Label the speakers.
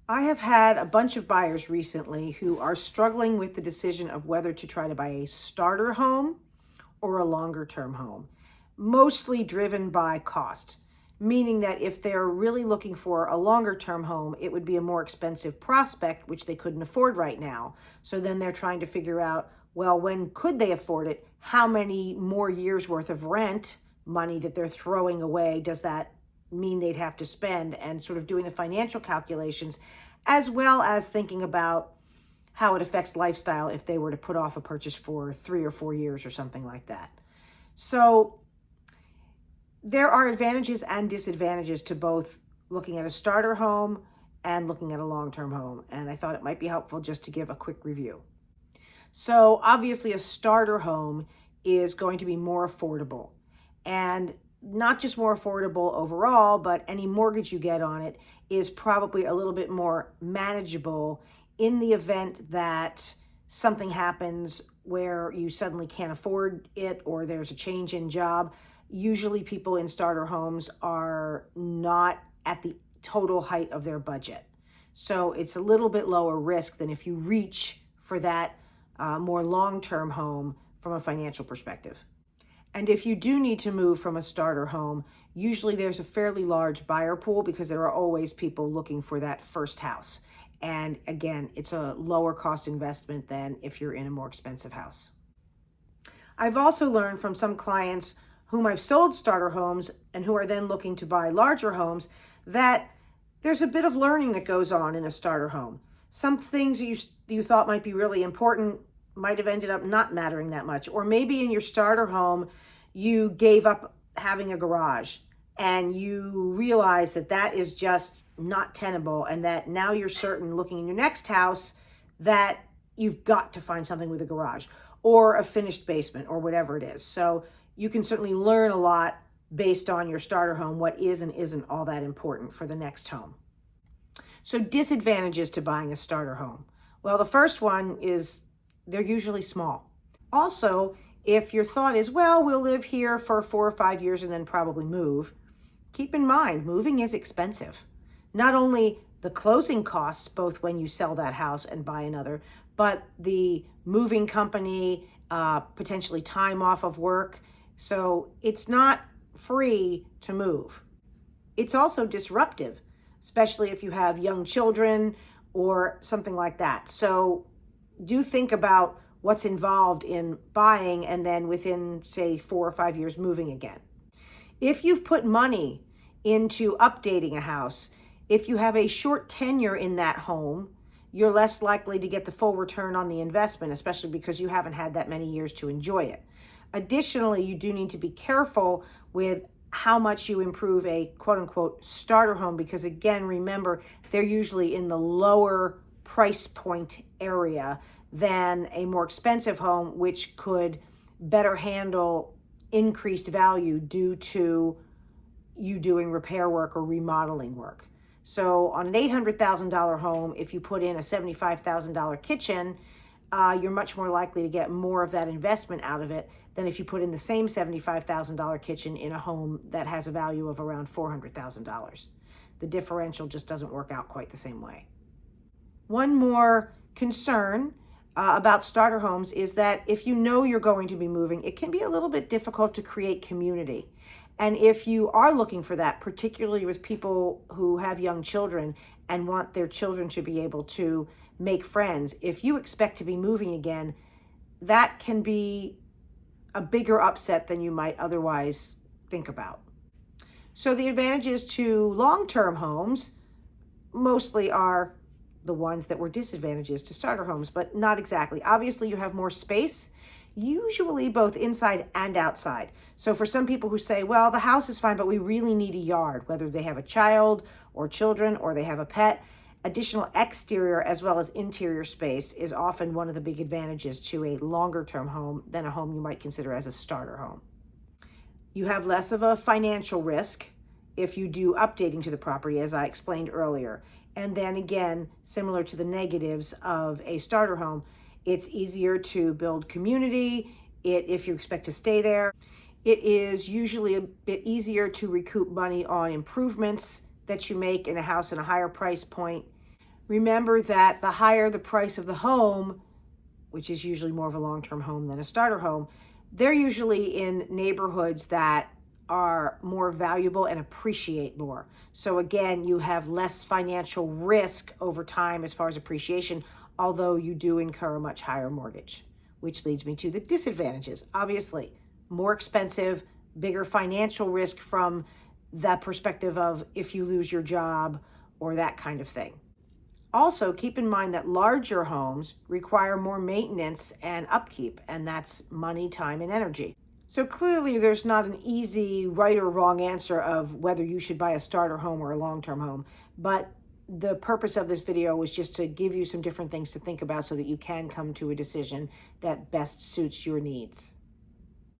Speaker 1: I have had a bunch of buyers recently who are struggling with the decision of whether to try to buy a starter home or a longer term home, mostly driven by cost, meaning that if they're really looking for a longer term home, it would be a more expensive prospect, which they couldn't afford right now. So then they're trying to figure out, well, when could they afford it? How many more years worth of rent money that they're throwing away does that mean they'd have to spend, and sort of doing the financial calculations, as well as thinking about how it affects lifestyle if they were to put off a purchase for 3 or 4 years or something like that. So there are advantages and disadvantages to both looking at a starter home and looking at a long-term home. And I thought it might be helpful just to give a quick review. So obviously a starter home is going to be more affordable, and not just more affordable overall, but any mortgage you get on it is probably a little bit more manageable in the event that something happens where you suddenly can't afford it or there's a change in job. Usually people in starter homes are not at the total height of their budget. So it's a little bit lower risk than if you reach for that more long-term home from a financial perspective. And if you do need to move from a starter home, usually there's a fairly large buyer pool because there are always people looking for that first house. And again, it's a lower cost investment than if you're in a more expensive house. I've also learned from some clients whom I've sold starter homes and who are then looking to buy larger homes that there's a bit of learning that goes on in a starter home. Some things you thought might be really important might have ended up not mattering that much. Or maybe in your starter home, you gave up having a garage and you realize that that is just not tenable, and that now you're certain looking in your next house that you've got to find something with a garage or a finished basement or whatever it is. So you can certainly learn a lot based on your starter home, what is and isn't all that important for the next home. So disadvantages to buying a starter home. Well, the first one is they're usually small. Also, if your thought is, well, we'll live here for 4 or 5 years and then probably move, keep in mind, moving is expensive. Not only the closing costs, both when you sell that house and buy another, but the moving company, potentially time off of work. So it's not free to move. It's also disruptive, especially if you have young children or something like that. So do think about what's involved in buying and then within, say, 4 or 5 years moving again. If you've put money into updating a house, if you have a short tenure in that home, you're less likely to get the full return on the investment, especially because you haven't had that many years to enjoy it. Additionally, you do need to be careful with how much you improve a quote unquote starter home, because again, remember, they're usually in the lower price point area than a more expensive home, which could better handle increased value due to you doing repair work or remodeling work. So on an $800,000 home, if you put in a $75,000 kitchen, you're much more likely to get more of that investment out of it than if you put in the same $75,000 kitchen in a home that has a value of around $400,000. The differential just doesn't work out quite the same way. One more concern about starter homes is that if you know you're going to be moving, it can be a little bit difficult to create community. And if you are looking for that, particularly with people who have young children and want their children to be able to make friends, if you expect to be moving again, that can be a bigger upset than you might otherwise think about. So the advantages to long-term homes mostly are the ones that were disadvantages to starter homes, but not exactly. Obviously, you have more space, usually both inside and outside. So for some people who say, well, the house is fine, but we really need a yard, whether they have a child or children or they have a pet, additional exterior as well as interior space is often one of the big advantages to a longer term home than a home you might consider as a starter home. You have less of a financial risk if you do updating to the property, as I explained earlier. And then again, similar to the negatives of a starter home, it's easier to build community if you expect to stay there. It is usually a bit easier to recoup money on improvements that you make in a house in a higher price point. Remember that the higher the price of the home, which is usually more of a long-term home than a starter home, they're usually in neighborhoods that are more valuable and appreciate more. So again, you have less financial risk over time as far as appreciation, although you do incur a much higher mortgage, which leads me to the disadvantages. Obviously, more expensive, bigger financial risk from the perspective of if you lose your job or that kind of thing. Also, keep in mind that larger homes require more maintenance and upkeep, and that's money, time, and energy. So clearly there's not an easy right or wrong answer of whether you should buy a starter home or a long-term home, but the purpose of this video was just to give you some different things to think about so that you can come to a decision that best suits your needs.